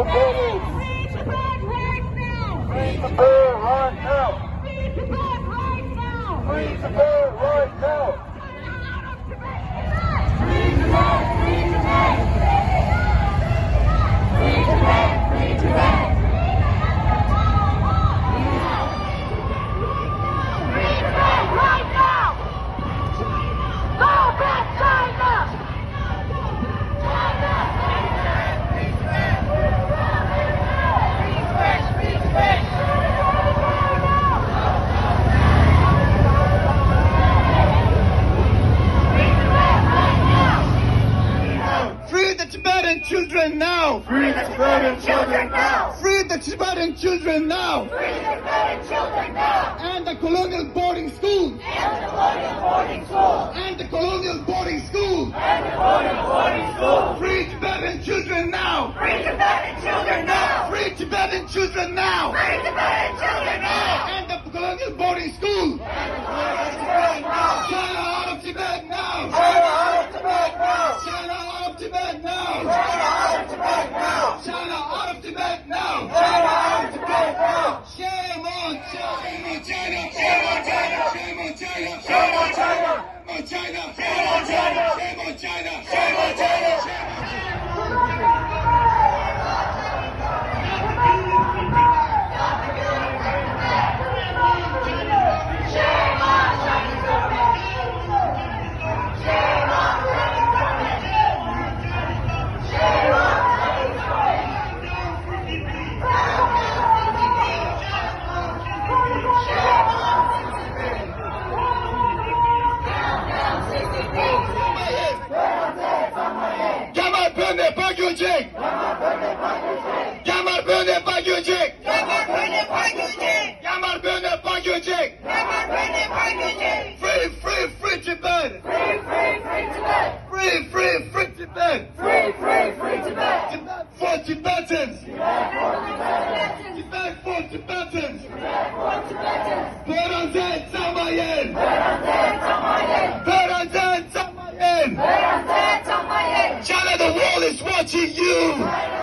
Tibet right now! Free Tibet right now! Free Tibet right now! Free Tibet right now! Free Tibet! Free Tibet! Free Tibet! Free Tibet! Free Tibet right now! Go back China! China! Free the Tibetan children now! Free the Tibetan children now! Free the Tibetan children now! Free the Tibetan children now! And the colonial boarding school! And the colonial boarding school! And the colonial boarding school! And the colonial boarding school! Free Tibetan children now! Free Tibetan children now! Free Tibetan children now! Free Tibetan children now! And the colonial boarding school! And the colonial Tibet now! China out of Tibet now! China out of Tibet now! China out of Tibet now! China out of Tibet now! China out of Tibet now! China out of Tibet now! Shame on China! Shame on China! Shame on China! Shame on China! Shame on China! Shame on China! Shame on China! Shame on China! Yaman Pönde Pagyuncik! Yaman Pönde Pagyuncik! Yaman Pönde Pagyuncik! Free, free, free Tibet! Free, free, free Tibet! Free, free, free Tibet! Free, free, free Tibet! Tibet for Tibetans! Tibet for Tibetans! Tibet for Tibetans! Tibet for Tibetans! Beranzen Tamayen! Beranzen Tamayen! Beranzen Tamayen! Beranzen Tamayen! China, the world is watching you! China,